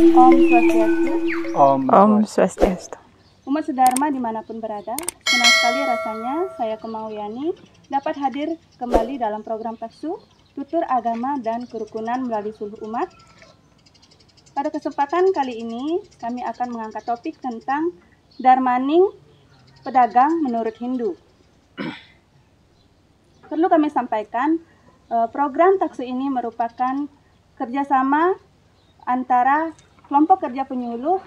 Om Swastiastu. Om Swastiastu. Umat Sedharma dimanapun berada, senang sekali rasanya saya Kemauliani dapat hadir kembali dalam program Taksu, Tutur Agama dan Kerukunan melalui Suluh Umat. Pada kesempatan kali ini, kami akan mengangkat topik tentang Darmaning pedagang menurut Hindu. Perlu kami sampaikan, program Taksu ini merupakan kerjasama antara kelompok kerja penyuluh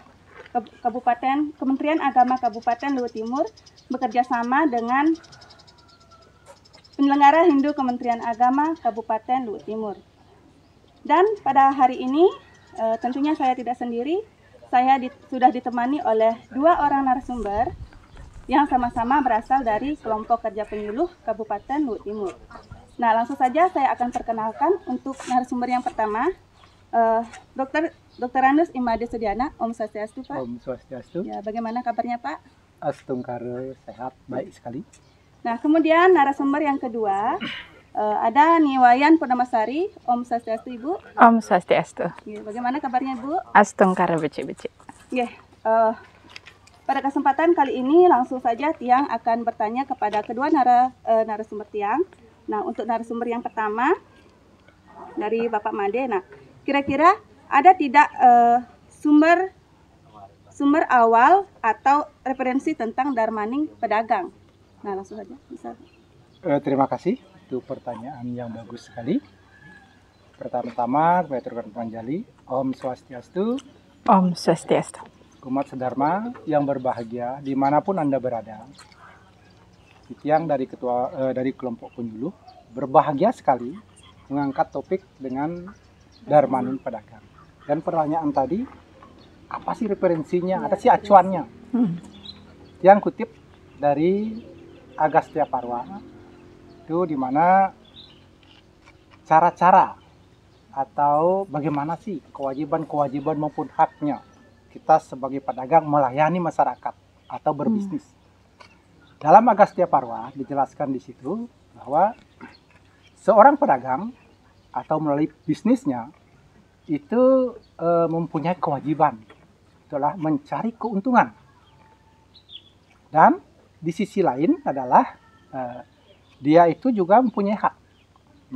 Kabupaten Kementerian Agama Kabupaten Luwu Timur bekerja sama dengan penyelenggara Hindu Kementerian Agama Kabupaten Luwu Timur. Dan pada hari ini tentunya saya tidak sendiri, saya sudah ditemani oleh dua orang narasumber yang sama-sama berasal dari kelompok kerja penyuluh Kabupaten Luwu Timur. Nah, langsung saja saya akan perkenalkan untuk narasumber yang pertama, Dr. Anus Imade Sudiana. Om Swastiastu, Pak. Om Swastiastu. Ya, bagaimana kabarnya, Pak? Astungkare, sehat, baik sekali. Nah, kemudian narasumber yang kedua, ada Niwayan Purnamasari. Om Swastiastu, Ibu. Om Swastiastu. Ya, bagaimana kabarnya, Bu? Astungkare beci-beci. Ya, pada kesempatan kali ini langsung saja Tiang akan bertanya kepada kedua narasumber Tiang. Nah, untuk narasumber yang pertama dari Bapak Made, nah, kira-kira ada tidak sumber awal atau referensi tentang Darmaning pedagang? Nah, langsung saja. Bisa. Terima kasih, itu pertanyaan yang bagus sekali. Pertama-tama, saya Turkan Panjali, Om Swastiastu. Om Swastiastu. Umat Sedharma yang berbahagia dimanapun Anda berada. Yang dari kelompok penyuluh berbahagia sekali mengangkat topik dengan Darmaning pedagang. Dan pertanyaan tadi, apa sih referensinya? Ada sih acuannya. Yang kutip dari Agastya Parwa, itu dimana cara-cara atau bagaimana sih kewajiban maupun haknya kita sebagai pedagang melayani masyarakat atau berbisnis. Dalam Agastya Parwa dijelaskan di situ bahwa seorang pedagang atau melalui bisnisnya itu mempunyai kewajiban, itulah mencari keuntungan. Dan di sisi lain adalah dia itu juga mempunyai hak.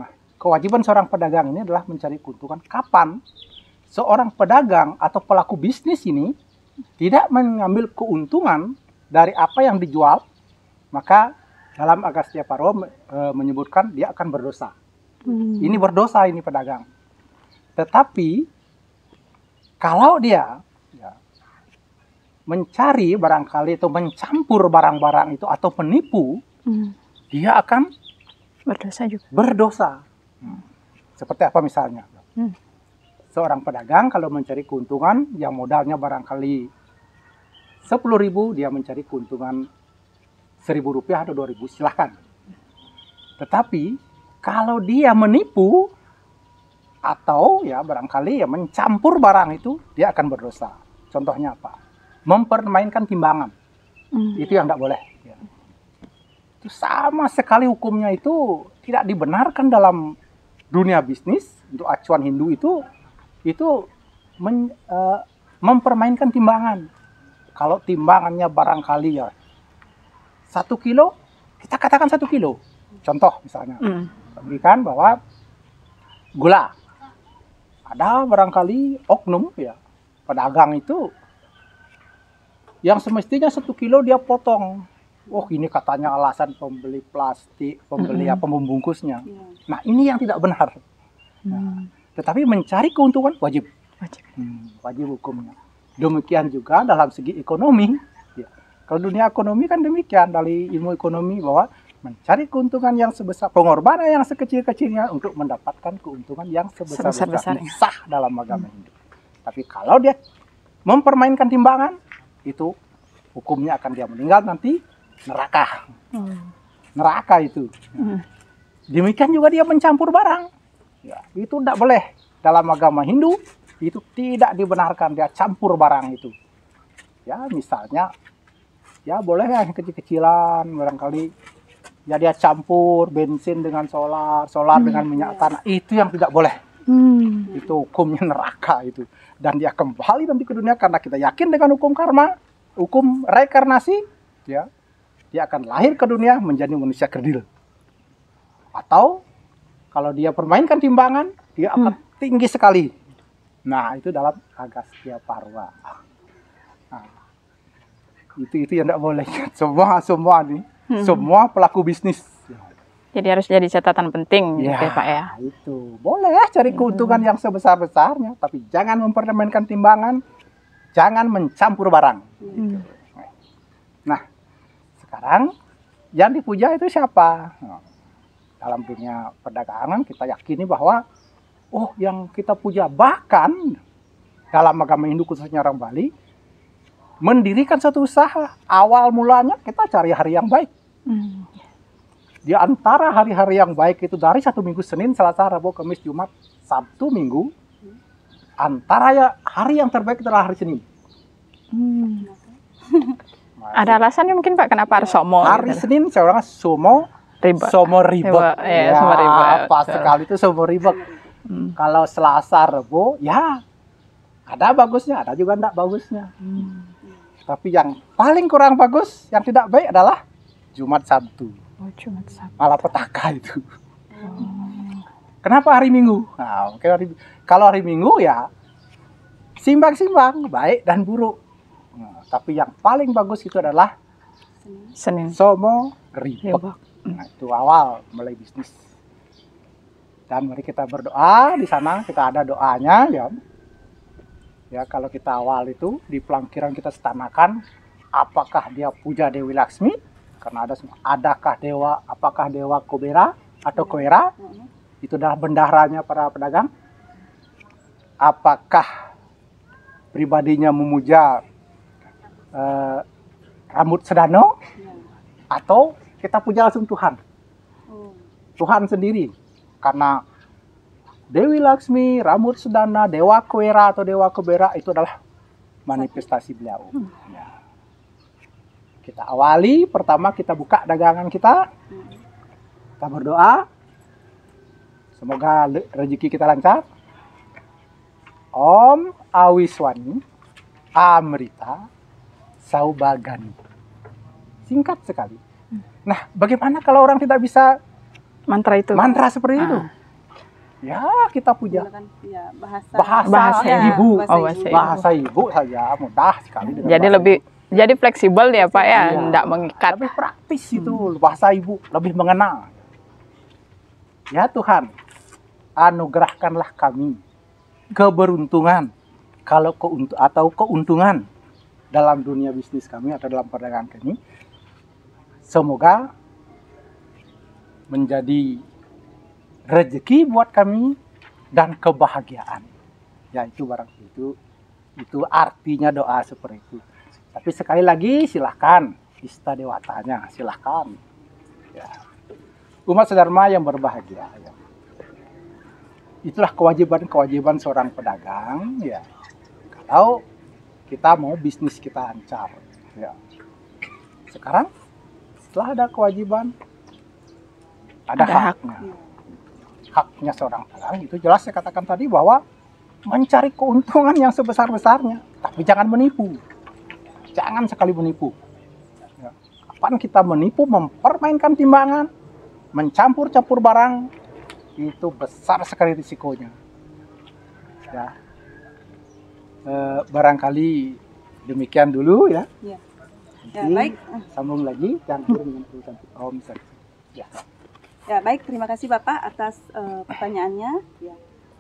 Nah, kewajiban seorang pedagang ini adalah mencari keuntungan. Kapan seorang pedagang atau pelaku bisnis ini tidak mengambil keuntungan dari apa yang dijual, maka dalam Agastya Parwa menyebutkan dia akan berdosa. Ini berdosa, ini pedagang. Tetapi kalau dia mencari barangkali atau mencampur barang-barang itu atau menipu, dia akan Berdosa juga. berdosa. Seperti apa misalnya? Seorang pedagang kalau mencari keuntungan yang modalnya barangkali 10.000, dia mencari keuntungan 1.000 rupiah atau 2.000, silahkan. Tetapi kalau dia menipu atau ya barangkali ya mencampur barang itu, dia akan berdosa. Contohnya apa? Mempermainkan timbangan. Itu yang tidak boleh. Ya. Itu sama sekali hukumnya itu tidak dibenarkan dalam dunia bisnis. Untuk acuan Hindu itu mempermainkan timbangan. Kalau timbangannya barangkali ya 1 kilo, kita katakan 1 kilo. Contoh misalnya, berikan bahwa gula. Ada barangkali oknum ya, pedagang itu yang semestinya 1 kilo dia potong. Oh, ini katanya alasan pembeli plastik, pembeli pembungkusnya. Nah, ini yang tidak benar. Nah, tetapi mencari keuntungan wajib. Wajib hukumnya. Demikian juga dalam segi ekonomi. Ya. Kalau dunia ekonomi kan demikian, dari ilmu ekonomi bahwa mencari keuntungan yang sebesar, pengorbanan yang sekecil-kecilnya untuk mendapatkan keuntungan yang sebesar-besarnya, sah dalam agama Hindu. Tapi kalau dia mempermainkan timbangan, itu hukumnya akan dia meninggal nanti neraka. Neraka itu. Demikian juga dia mencampur barang. Ya, itu tidak boleh. Dalam agama Hindu, itu tidak dibenarkan dia campur barang itu. Ya, misalnya, ya boleh ya kecil-kecilan, barangkali ya dia campur bensin dengan solar dengan minyak tanah, itu yang tidak boleh. Itu hukumnya neraka itu. Dan dia kembali nanti ke dunia karena kita yakin dengan hukum karma, hukum reinkarnasi, ya. Dia akan lahir ke dunia menjadi manusia kerdil. Atau kalau dia permainkan timbangan, dia akan tinggi sekali. Nah, itu dalam Agastya Parwa. Nah, itu yang tidak boleh. Semua nih, semua pelaku bisnis. Jadi harus jadi catatan penting Ya, gitu ya, Pak ya. itu boleh ya cari keuntungan yang sebesar-besarnya, tapi jangan mempermainkan timbangan, jangan mencampur barang. Nah, sekarang yang dipuja itu siapa? Nah, dalam dunia perdagangan kita yakini bahwa yang kita puja, bahkan dalam agama Hindu khususnya orang Bali, mendirikan satu usaha, awal mulanya kita cari hari yang baik. Di antara hari-hari yang baik itu dari 1 minggu, Senin, Selasa, Rabu, Kamis, Jumat, Sabtu, Minggu, antara hari yang terbaik adalah hari Senin. Ada alasannya mungkin Pak kenapa harus somo? Hari gitu? Senin seorang somo ribet. Ya, somo ribet. Pas sekali itu somo ribet. Kalau Selasa, Rabu, ya ada bagusnya, ada juga enggak bagusnya. Tapi yang paling kurang bagus, yang tidak baik adalah Jumat, Sabtu. Jumat, Sabtu. Malah petaka itu. Kenapa hari Minggu? Nah, kalau hari Minggu ya simbang-simbang, baik dan buruk. Nah, tapi yang paling bagus itu adalah Senin. somo ribet. Ribet. Nah, itu awal mulai bisnis. Dan mari kita berdoa. Di sana kita ada doanya, ya. Ya, kalau kita awal itu di pelangkiran kita setanakan apakah dia puja Dewi Laksmi, karena ada semua. Apakah dewa Kubera atau Koera? Itu adalah bendaharanya para pedagang. Apakah pribadinya memuja rambut sedano, atau kita puja langsung Tuhan? Tuhan sendiri. Karena Dewi Laksmi, rambut sedana, dewa Koera atau dewa Kubera itu adalah manifestasi beliau. Ya. Kita awali, pertama kita buka dagangan kita. Kita berdoa. Semoga rezeki kita lancar. Om Awiswani Amrita Saubagani. Singkat sekali. Nah, bagaimana kalau orang tidak bisa Mantra itu. mantra seperti itu? Ya, kita puja. Ya, Bahasa ibu. Bahasa Ibu saja, mudah sekali. dengan Jadi bahasa lebih ibu. jadi fleksibel ya Pak ya, Iya. enggak mengikat. Lebih praktis itu, bahasa ibu, lebih mengenal. Ya Tuhan, anugerahkanlah kami keberuntungan atau keuntungan dalam dunia bisnis kami atau dalam perdagangan kami. Semoga menjadi rezeki buat kami dan kebahagiaan. Ya itu barang itu artinya doa seperti itu. Tapi sekali lagi silahkan ista dewatanya, silahkan. Ya. Umat sedharma yang berbahagia. Ya. Itulah kewajiban seorang pedagang. Ya. Kalau kita mau bisnis kita lancar. Ya. Sekarang setelah ada kewajiban, ada haknya. Haknya seorang pedagang itu jelas saya katakan tadi bahwa mencari keuntungan yang sebesar-besarnya, tapi jangan menipu. Jangan sekali menipu. Ya. Kapan kita menipu, mempermainkan timbangan, mencampur-campur barang, itu besar sekali risikonya. Ya. Barangkali demikian dulu ya. Ya. Nanti Ya, baik. sambung lagi campur dengan tulisan Om. Ya. Ya, baik. Terima kasih Bapak atas pertanyaannya. Ya.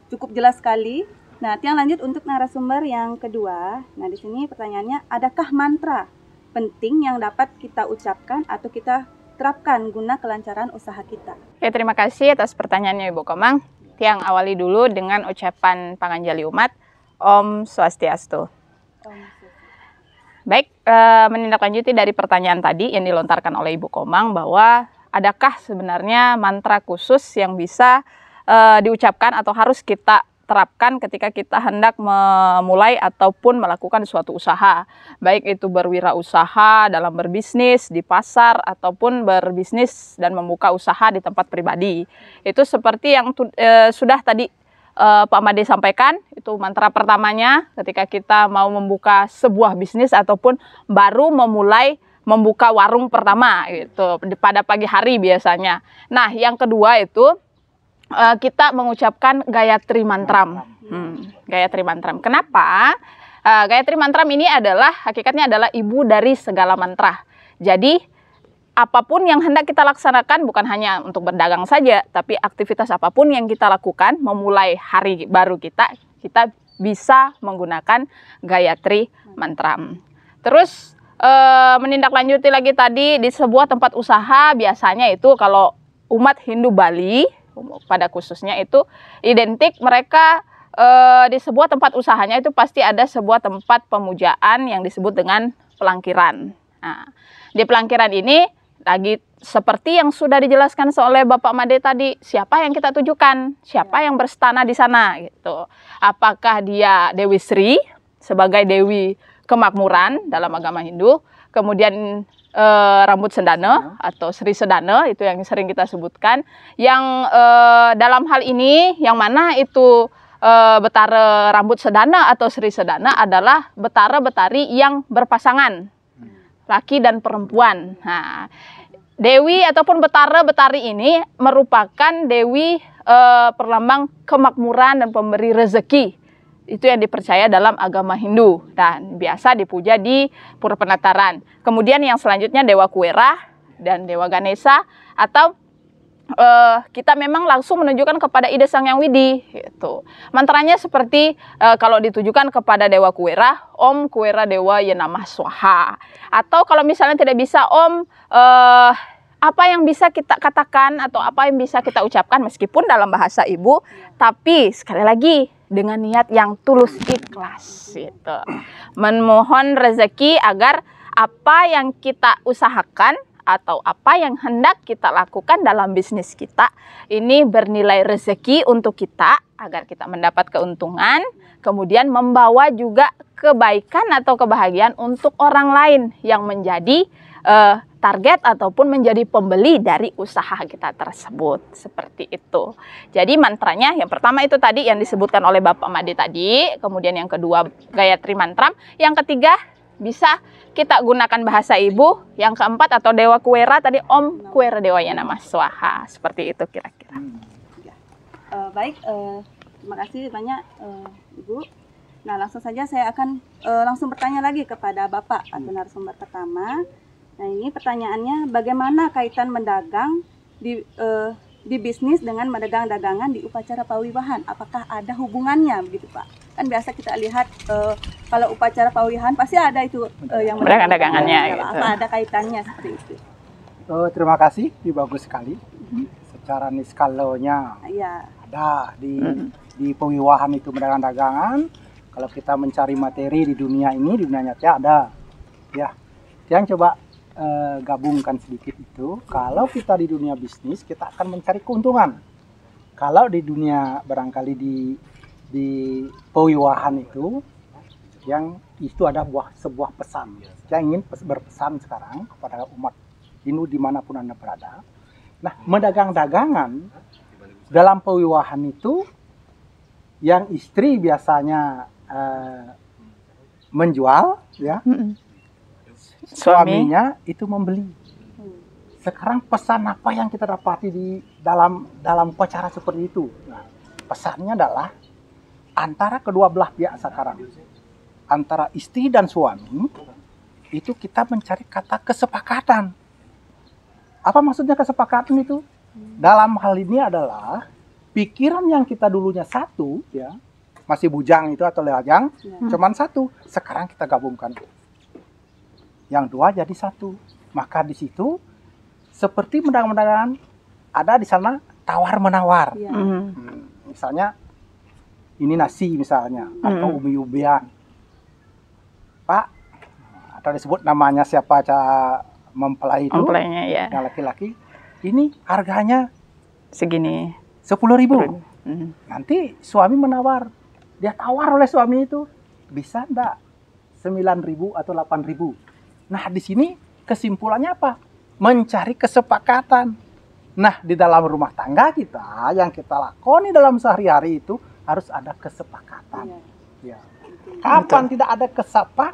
Cukup jelas sekali. Nah, yang lanjut untuk narasumber yang kedua. Nah, di sini pertanyaannya, adakah mantra penting yang dapat kita ucapkan atau kita terapkan guna kelancaran usaha kita? Oke, terima kasih atas pertanyaannya Ibu Komang. Yang awali dulu dengan ucapan Panganjali Umat, Om Swastiastu. Baik, menindaklanjuti dari pertanyaan tadi yang dilontarkan oleh Ibu Komang bahwa adakah sebenarnya mantra khusus yang bisa diucapkan atau harus kita terapkan ketika kita hendak memulai ataupun melakukan suatu usaha, baik itu berwirausaha dalam berbisnis di pasar ataupun berbisnis dan membuka usaha di tempat pribadi. Itu seperti yang sudah tadi Pak Made sampaikan, itu mantra pertamanya ketika kita mau membuka sebuah bisnis ataupun baru memulai membuka warung pertama gitu pada pagi hari biasanya. Nah, yang kedua itu kita mengucapkan Gayatri Mantram. Gayatri Mantram. Kenapa? Gayatri Mantram ini hakikatnya adalah ibu dari segala mantra. Jadi apapun yang hendak kita laksanakan, bukan hanya untuk berdagang saja, tapi aktivitas apapun yang kita lakukan memulai hari baru kita bisa menggunakan Gayatri Mantram. Terus menindaklanjuti lagi tadi di sebuah tempat usaha, biasanya itu kalau umat Hindu Bali pada khususnya itu identik mereka di sebuah tempat usahanya itu pasti ada sebuah tempat pemujaan yang disebut dengan pelangkiran. Nah, di pelangkiran ini lagi seperti yang sudah dijelaskan oleh Bapak Made tadi, siapa yang kita tujukan, siapa yang berstana di sana gitu. Apakah dia Dewi Sri sebagai Dewi Kemakmuran dalam agama Hindu, kemudian rambut sedana atau Sri Sedana, itu yang sering kita sebutkan, yang dalam hal ini yang mana itu betara rambut sedana atau Sri Sedana adalah betara-betari yang berpasangan, laki dan perempuan. Nah, Dewi ataupun betara-betari ini merupakan Dewi perlambang kemakmuran dan pemberi rezeki. Itu yang dipercaya dalam agama Hindu dan biasa dipuja di Pura Penataran. Kemudian yang selanjutnya Dewa Kuera dan Dewa Ganesha, atau kita memang langsung menunjukkan kepada Ida Sang Hyang Widi gitu. Mantranya seperti kalau ditujukan kepada Dewa Kuera, Om Kuera Dewa Ye Namah Swaha. Atau kalau misalnya tidak bisa Om, apa yang bisa kita katakan atau apa yang bisa kita ucapkan meskipun dalam bahasa ibu, tapi sekali lagi dengan niat yang tulus ikhlas gitu. Memohon rezeki agar apa yang kita usahakan atau apa yang hendak kita lakukan dalam bisnis kita ini bernilai rezeki untuk kita agar kita mendapat keuntungan, kemudian membawa juga kebaikan atau kebahagiaan untuk orang lain yang menjadi target ataupun menjadi pembeli dari usaha kita tersebut. Seperti itu. Jadi mantranya yang pertama itu tadi yang disebutkan oleh Bapak Made tadi, kemudian yang kedua Gayatri Mantram, yang ketiga bisa kita gunakan bahasa ibu, yang keempat atau Dewa Kuera tadi Om Kuera Dewa Ye Namah Swaha. Seperti itu kira-kira. Baik, terima kasih banyak Ibu. Nah, langsung saja saya akan langsung bertanya lagi kepada Bapak atau narasumber pertama. Nah, ini pertanyaannya, bagaimana kaitan mendagang di bisnis dengan medagang dagangan di upacara pawiwahan? Apakah ada hubungannya begitu, Pak? Kan biasa kita lihat kalau upacara pawiwahan pasti ada itu yang dagangannya gitu. Apa ada kaitannya seperti itu? Terima kasih, bagus sekali. Secara niskalonya ada di pawiwahan itu medagang dagangan. Kalau kita mencari materi di dunia ini, di dunia nyata ada. Ya, yang coba gabungkan sedikit itu, kalau kita di dunia bisnis kita akan mencari keuntungan. Kalau di dunia barangkali di pawiwahan itu, yang itu ada sebuah pesan. Saya ingin berpesan sekarang kepada umat Hindu dimanapun Anda berada. Nah, medagang dagangan dalam pawiwahan itu, yang istri biasanya menjual, ya. Suaminya itu membeli. Sekarang pesan apa yang kita dapati di dalam upacara seperti itu? Nah, pesannya adalah antara kedua belah pihak sekarang, antara istri dan suami, itu kita mencari kata kesepakatan. Apa maksudnya kesepakatan itu? Dalam hal ini adalah pikiran yang kita dulunya satu, ya, masih bujang itu atau lajang, cuman satu. Sekarang kita gabungkan. Yang dua jadi satu. Maka di situ seperti mendagang-mendagangan ada di sana tawar-menawar. Misalnya ini nasi misalnya atau umi-ubian. Pak, atau disebut namanya siapa cara mempelai itu, ya. Yang laki-laki, ini harganya segini, 10.000. Nanti suami menawar, dia tawar oleh suami itu, bisa enggak 9.000 atau 8.000. Nah, di sini kesimpulannya apa? Mencari kesepakatan. Nah, di dalam rumah tangga kita, yang kita lakoni dalam sehari-hari itu, harus ada kesepakatan. Iya. Ya. Kapan tidak ada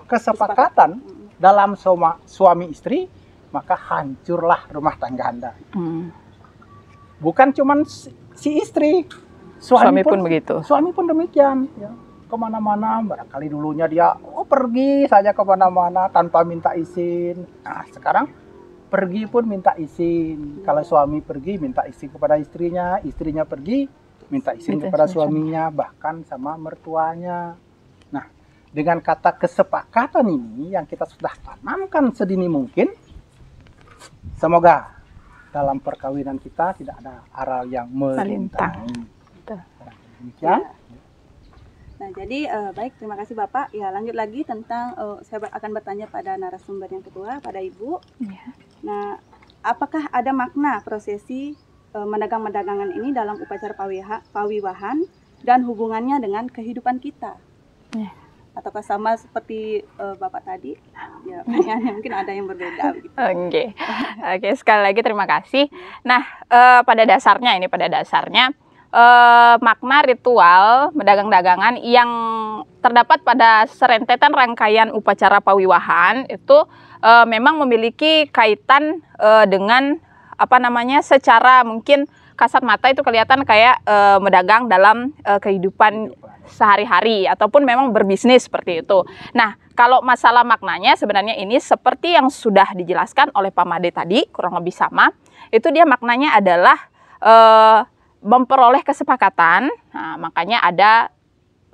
kesepakatan dalam suami istri, maka hancurlah rumah tangga Anda. Bukan cuman si istri, suami pun begitu. Suami pun demikian. Ya. Kemana-mana, barangkali dulunya dia pergi saja kemana-mana tanpa minta izin. Nah, sekarang pergi pun minta izin. Kalau suami pergi minta izin kepada istrinya, istrinya pergi minta izin kepada suaminya, bahkan sama mertuanya. Nah, dengan kata kesepakatan ini yang kita sudah tanamkan sedini mungkin, semoga dalam perkawinan kita tidak ada hal yang merintangi. Demikian. Nah, jadi baik, terima kasih Bapak. Ya, lanjut lagi tentang saya akan bertanya pada narasumber yang kedua, pada Ibu. Nah, apakah ada makna prosesi mendagang-mendagangan ini dalam upacara pawiwahan dan hubungannya dengan kehidupan kita? Ataukah sama seperti Bapak tadi? Ya, pertanyaannya mungkin ada yang berbeda. Oke, sekali lagi terima kasih. Nah, pada dasarnya makna ritual mendagang-dagangan yang terdapat pada serentetan rangkaian upacara pawiwahan itu memang memiliki kaitan dengan secara mungkin kasat mata itu kelihatan kayak mendagang dalam kehidupan sehari-hari ataupun memang berbisnis seperti itu. Nah, kalau masalah maknanya sebenarnya ini seperti yang sudah dijelaskan oleh Pak Made tadi, kurang lebih sama. Itu dia maknanya adalah memperoleh kesepakatan. Nah, makanya ada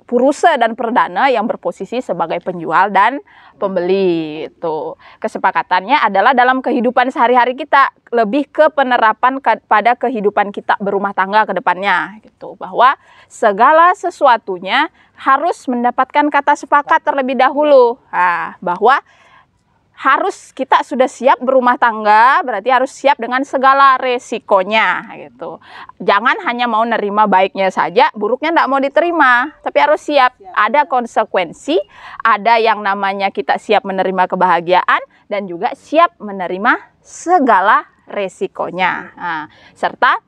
purusa dan perdana yang berposisi sebagai penjual dan pembeli. Itu kesepakatannya adalah dalam kehidupan sehari-hari kita, lebih ke penerapan pada kehidupan kita berumah tangga ke depannya gitu, bahwa segala sesuatunya harus mendapatkan kata sepakat terlebih dahulu. Nah, bahwa harus kita sudah siap berumah tangga, berarti harus siap dengan segala resikonya gitu. Jangan hanya mau nerima baiknya saja, buruknya tidak mau diterima, tapi harus siap. Ada konsekuensi, ada yang namanya kita siap menerima kebahagiaan dan juga siap menerima segala resikonya. Nah, serta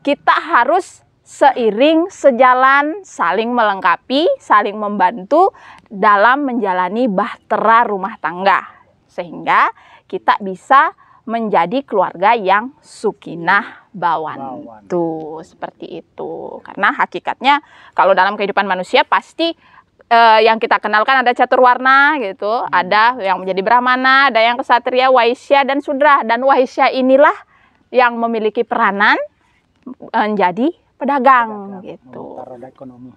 kita harus seiring, sejalan, saling melengkapi, saling membantu dalam menjalani bahtera rumah tangga. Sehingga kita bisa menjadi keluarga yang sukinah bawantu, seperti itu. Karena hakikatnya kalau dalam kehidupan manusia pasti yang kita kenalkan ada catur warna gitu, ada yang menjadi brahmana, ada yang ksatria, waisya dan sudra. Dan waisya inilah yang memiliki peranan menjadi pedagang gitu. Roda ekonomi.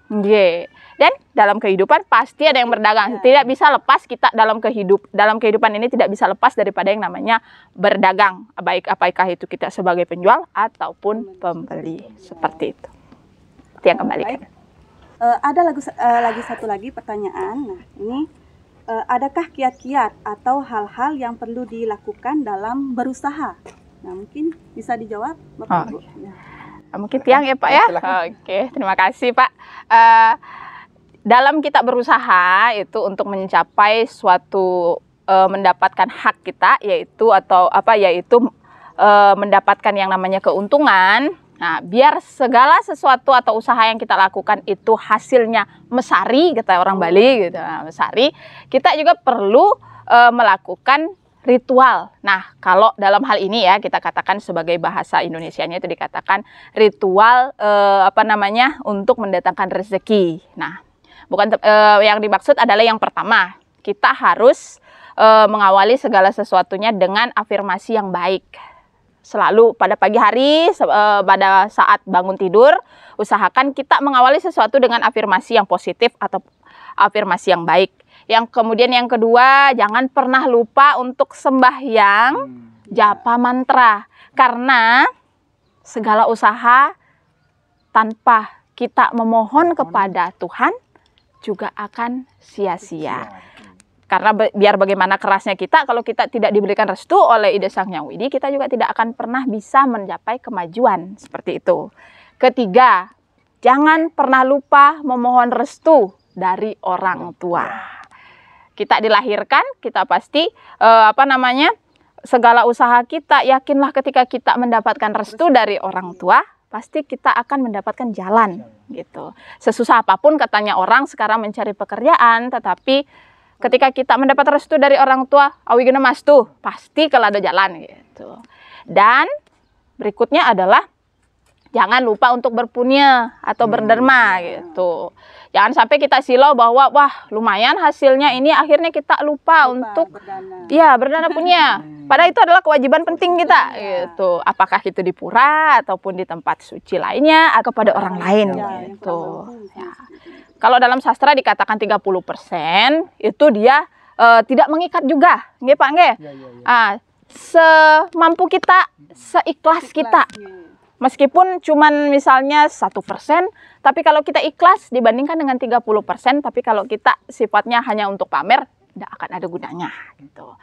Dan dalam kehidupan pasti ada yang berdagang. Tidak bisa lepas kita dalam kehidupan ini tidak bisa lepas daripada yang namanya berdagang. Baik apakah itu kita sebagai penjual ataupun pembeli, seperti itu. Itu yang kembalikan. Ada lagi satu lagi pertanyaan. Nah, ini adakah kiat-kiat atau hal-hal yang perlu dilakukan dalam berusaha? Nah, mungkin bisa dijawab Bapak Ibu. Mungkin Tiang ya Pak ya. Oke, terima kasih Pak. Dalam kita berusaha itu untuk mencapai suatu mendapatkan hak kita, yaitu mendapatkan yang namanya keuntungan. Nah, biar segala sesuatu atau usaha yang kita lakukan itu hasilnya mesari, kata orang Bali gitu. Nah, mesari, kita juga perlu melakukan ritual. Nah, kalau dalam hal ini ya kita katakan sebagai bahasa Indonesianya itu dikatakan ritual untuk mendatangkan rezeki. Nah, bukan yang dimaksud adalah yang pertama, kita harus mengawali segala sesuatunya dengan afirmasi yang baik. Selalu pada pagi hari, pada saat bangun tidur, usahakan kita mengawali sesuatu dengan afirmasi yang positif atau afirmasi yang baik. Yang kemudian yang kedua, jangan pernah lupa untuk sembahyang japa mantra. Karena segala usaha tanpa kita memohon kepada Tuhan juga akan sia-sia. Karena biar bagaimana kerasnya kita, kalau kita tidak diberikan restu oleh Ida Sang Hyang Widi, kita juga tidak akan pernah bisa mencapai kemajuan. Seperti itu. Ketiga, jangan pernah lupa memohon restu dari orang tua. Kita dilahirkan, kita pasti segala usaha kita, yakinlah ketika kita mendapatkan restu dari orang tua, pasti kita akan mendapatkan jalan gitu. Sesusah apapun katanya orang sekarang mencari pekerjaan, tetapi ketika kita mendapat restu dari orang tua, awi guna mas tuh, pasti kalau ada jalan gitu. Dan berikutnya adalah jangan lupa untuk berpunya atau berderma gitu. Jangan sampai kita silau bahwa wah lumayan hasilnya ini, akhirnya kita lupa untuk berdana punya. Padahal itu adalah kewajiban penting kita gitu. Apakah itu di pura ataupun di tempat suci lainnya atau kepada orang lain gitu. Ya. Kalau dalam sastra dikatakan 30% itu dia tidak mengikat juga, nggih Pak nggih. Semampu kita, seikhlas kita. Meskipun cuman misalnya 1%, tapi kalau kita ikhlas dibandingkan dengan 30%, tapi kalau kita sifatnya hanya untuk pamer, tidak akan ada gunanya gitu.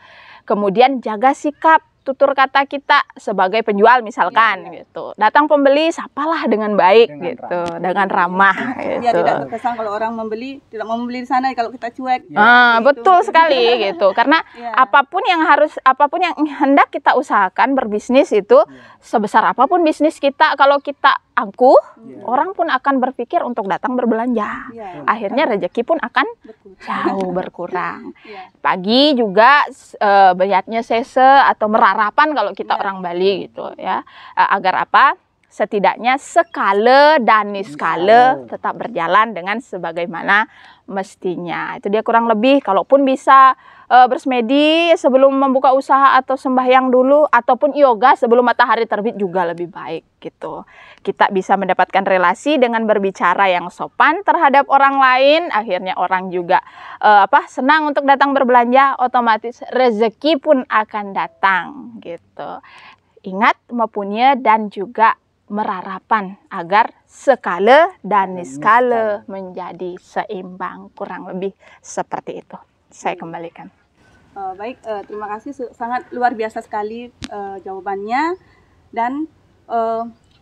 Kemudian jaga sikap, tutur kata kita sebagai penjual misalkan gitu. Datang pembeli sapalah dengan baik dengan ramah gitu. Ya, tidak terkesan kalau orang tidak mau membeli di sana kalau kita cuek. Betul sekali gitu. Karena apapun yang hendak kita usahakan berbisnis itu sebesar apapun bisnis kita, kalau kita angkuh, orang pun akan berpikir untuk datang berbelanja. Akhirnya rezeki pun akan jauh berkurang. Pagi juga bayatnya sese atau merarapan kalau kita orang Bali gitu ya. Agar apa? Setidaknya skala dan niskala tetap berjalan dengan sebagaimana mestinya. Itu dia kurang lebih. Kalaupun bisa bersemedi sebelum membuka usaha atau sembahyang dulu, ataupun yoga sebelum matahari terbit juga lebih baik gitu. Kita bisa mendapatkan relasi dengan berbicara yang sopan terhadap orang lain, akhirnya orang juga senang untuk datang berbelanja, otomatis rezeki pun akan datang gitu. Ingat mempunyai dan juga merarapan agar skala dan niskala menjadi seimbang, kurang lebih seperti itu. Saya kembalikan. Baik, terima kasih, sangat luar biasa sekali jawabannya, dan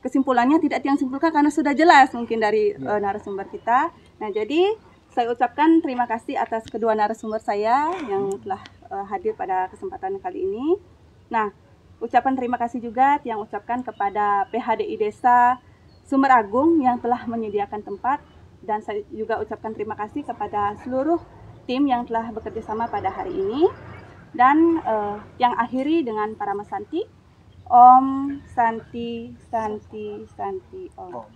kesimpulannya tidak yang simpulkan karena sudah jelas mungkin dari narasumber kita. Nah, jadi saya ucapkan terima kasih atas kedua narasumber saya yang telah hadir pada kesempatan kali ini. Nah, ucapan terima kasih juga yang ucapkan kepada PHDI Desa Sumber Agung yang telah menyediakan tempat, dan saya juga ucapkan terima kasih kepada seluruh tim yang telah bekerja sama pada hari ini. Dan yang akhiri dengan Parama Santi, Om Santi Santi Santi Om.